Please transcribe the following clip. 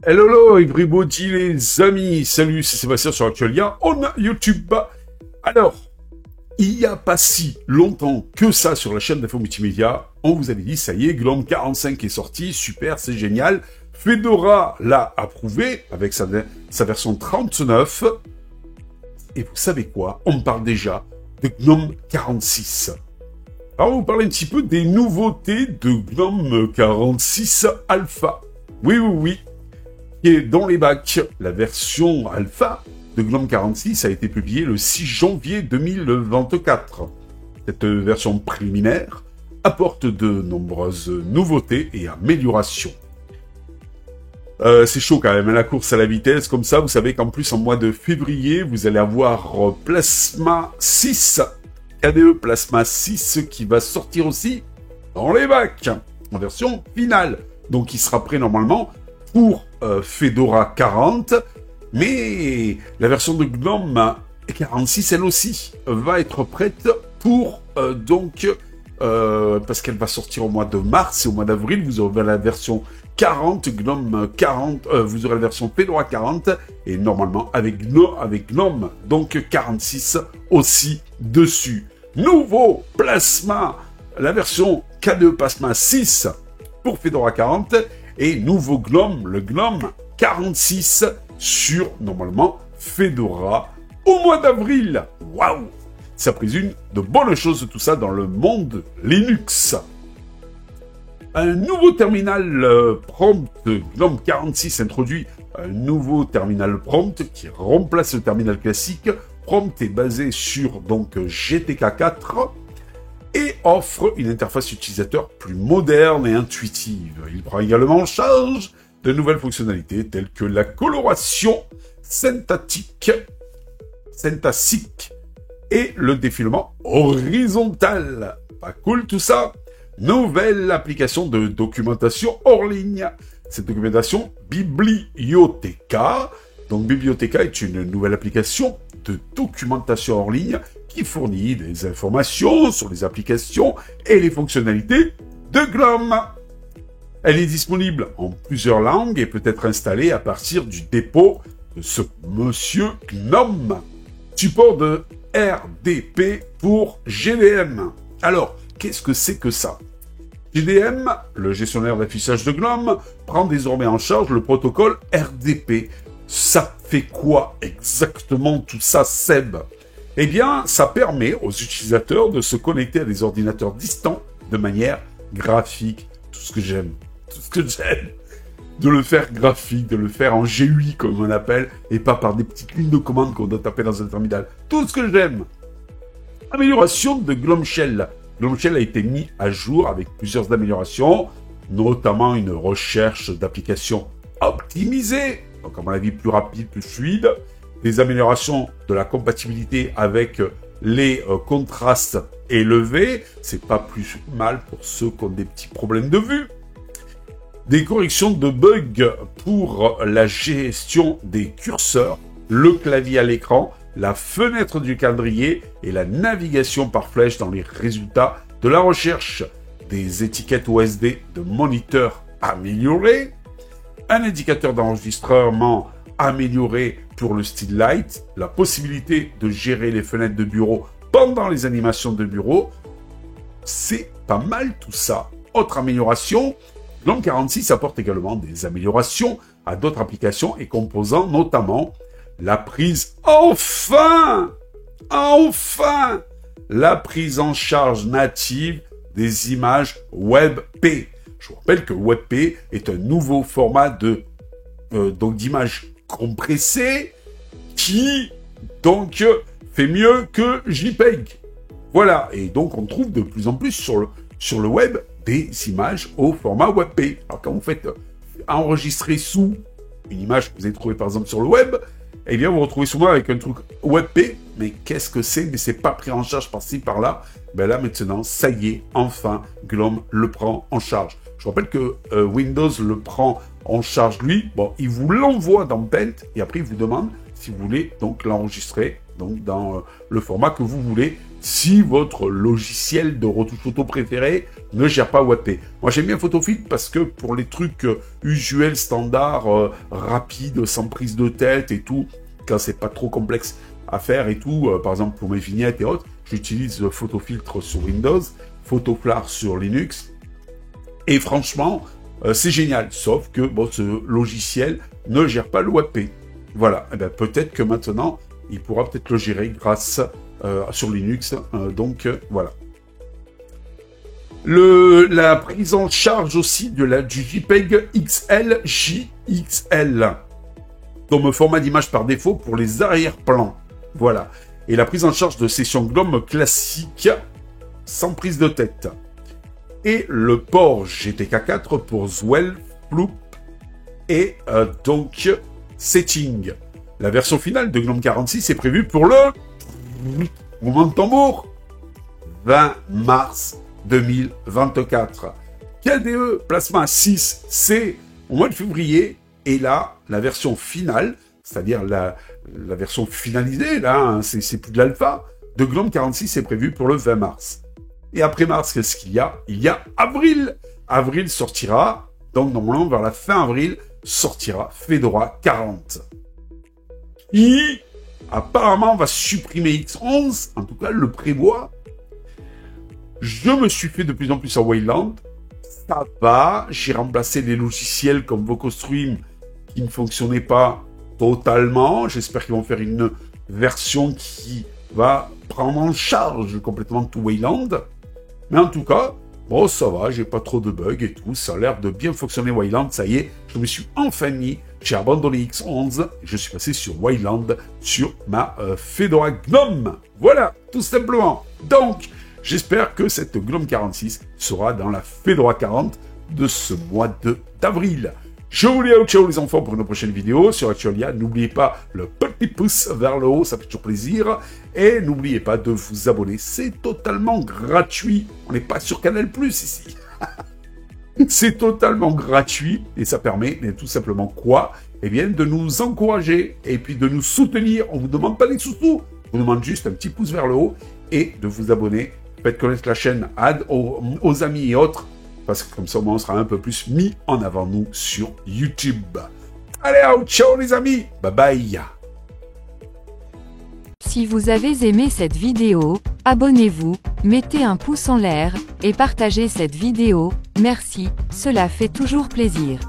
Hello everybody les amis, salut, c'est Sébastien sur Actualia on YouTube. Alors, il n'y a pas si longtemps que ça sur la chaîne d'Info Multimédia, on vous avait dit, ça y est, GNOME 45 est sorti, super, c'est génial. Fedora l'a approuvé avec sa version 39. Et vous savez quoi? On parle déjà de GNOME 46. Alors, on va vous parler un petit peu des nouveautés de GNOME 46 Alpha. Oui. Qui est dans les bacs. La version Alpha de GNOME 46 a été publiée le 6 janvier 2024. Cette version préliminaire apporte de nombreuses nouveautés et améliorations. C'est chaud quand même, la course à la vitesse, comme ça, vous savez qu'en plus, en mois de février, vous allez avoir Plasma 6, KDE Plasma 6, qui va sortir aussi dans les bacs, en version finale. Donc, il sera prêt normalement pour Fedora 40, mais la version de GNOME 46, elle aussi, va être prête pour, parce qu'elle va sortir au mois de mars et au mois d'avril, vous aurez la version 40, GNOME 40, vous aurez la version Fedora 40, et normalement avec GNOME, donc 46 aussi dessus. Nouveau Plasma, la version KDE Plasma 6 pour Fedora 40, et nouveau GNOME, le GNOME 46 sur, normalement, Fedora au mois d'avril. Waouh! Ça présume de bonnes choses, tout ça, dans le monde Linux. Un nouveau terminal prompt GNOME 46 introduit un nouveau terminal prompt qui remplace le terminal classique. Prompt est basé sur donc GTK4 et offre une interface utilisateur plus moderne et intuitive. Il prend également en charge de nouvelles fonctionnalités telles que la coloration syntactique et le défilement horizontal. Pas cool tout ça? Nouvelle application de documentation hors ligne. Cette documentation Bibliotheca. Donc Bibliotheca est une nouvelle application de documentation hors ligne qui fournit des informations sur les applications et les fonctionnalités de GNOME. Elle est disponible en plusieurs langues et peut être installée à partir du dépôt de ce monsieur GNOME. Support de RDP pour GDM. Alors, qu'est-ce que c'est que ça? GDM, le gestionnaire d'affichage de GNOME, prend désormais en charge le protocole RDP. Ça fait quoi exactement tout ça, Seb? Eh bien, ça permet aux utilisateurs de se connecter à des ordinateurs distants de manière graphique. Tout ce que j'aime. De le faire graphique, de le faire en GUI, comme on appelle, et pas par des petites lignes de commande qu'on doit taper dans un terminal. Tout ce que j'aime. Amélioration de GNOME Shell. GNOME Shell a été mis à jour avec plusieurs améliorations, notamment une recherche d'applications optimisée, donc à mon avis plus rapide, plus fluide, des améliorations de la compatibilité avec les contrastes élevés, c'est pas plus mal pour ceux qui ont des petits problèmes de vue, des corrections de bugs pour la gestion des curseurs, le clavier à l'écran, la fenêtre du calendrier et la navigation par flèche dans les résultats de la recherche, des étiquettes OSD de moniteur améliorées, un indicateur d'enregistrement amélioré pour le Still Light, la possibilité de gérer les fenêtres de bureau pendant les animations de bureau. C'est pas mal tout ça. Autre amélioration, GNOME 46 apporte également des améliorations à d'autres applications et composants, notamment la prise, enfin, la prise en charge native des images WebP. Je vous rappelle que WebP est un nouveau format d'images compressées qui, donc, fait mieux que JPEG. Voilà. Et donc, on trouve de plus en plus sur le web des images au format WebP. Alors, quand vous faites enregistrer sous une image que vous avez trouvée, par exemple, sur le web, eh bien, vous vous retrouvez souvent avec un truc WebP. Mais qu'est-ce que c'est? Mais c'est pas pris en charge par-ci, par-là. Ben là, maintenant, ça y est, enfin, GNOME le prend en charge. Je rappelle que Windows le prend en charge, lui. Bon, il vous l'envoie dans Paint et après, il vous demande si vous voulez donc l'enregistrer donc dans le format que vous voulez, si votre logiciel de retouche photo préféré ne gère pas WebP. Moi j'aime bien Photofiltre parce que pour les trucs usuels, standards, rapides, sans prise de tête et tout, quand c'est pas trop complexe à faire et tout, par exemple pour mes vignettes et autres, j'utilise Photofiltre sur Windows, Photoflar sur Linux, et franchement, c'est génial, sauf que bon, ce logiciel ne gère pas le WebP. Voilà, et bien, peut-être que maintenant, il pourra peut-être le gérer grâce sur Linux, donc voilà. La prise en charge aussi du JPEG XL, JXL, comme format d'image par défaut pour les arrière-plans. Voilà. Et la prise en charge de session GNOME classique, sans prise de tête. Et le port GTK4 pour Swell, Floop et donc Setting. La version finale de GNOME 46 est prévue pour le moment de tambour 20 mars 2024. KDE Plasma 6C au mois de février. Et là, la version finale, c'est-à-dire la version finalisée, là, hein, c'est plus de l'alpha, de GNOME 46 est prévue pour le 20 mars. Et après mars, qu'est-ce qu'il y a? Il y a avril. Avril sortira, donc normalement vers la fin avril, sortira Fedora 40. Qui apparemment va supprimer X11, en tout cas le prévoit. Je me suis fait de plus en plus à Wayland. Ça va, j'ai remplacé les logiciels comme VocoStream qui ne fonctionnaient pas totalement. J'espère qu'ils vont faire une version qui va prendre en charge complètement tout Wayland. Mais en tout cas, bon, ça va, j'ai pas trop de bugs et tout. Ça a l'air de bien fonctionner Wayland. Ça y est, je me suis enfin mis. J'ai abandonné X11. Je suis passé sur Wayland sur ma Fedora GNOME. Voilà, tout simplement. Donc, j'espère que cette GNOME 46 sera dans la Fedora 40 de ce mois d'avril. Je vous dis ciao les enfants pour une prochaine vidéo sur Actualia. N'oubliez pas le petit pouce vers le haut, ça fait toujours plaisir. Et n'oubliez pas de vous abonner, c'est totalement gratuit. On n'est pas sur Canal+ ici. C'est totalement gratuit et ça permet tout simplement quoi? Eh bien de nous encourager et puis de nous soutenir. On vous demande pas des sous-sous, on vous demande juste un petit pouce vers le haut et de vous abonner. Faites connaître la chaîne aux amis et autres. Parce que comme ça, on sera un peu plus mis en avant, nous, sur YouTube. Allez, ciao les amis. Bye bye. Si vous avez aimé cette vidéo, abonnez-vous, mettez un pouce en l'air, et partagez cette vidéo. Merci, cela fait toujours plaisir.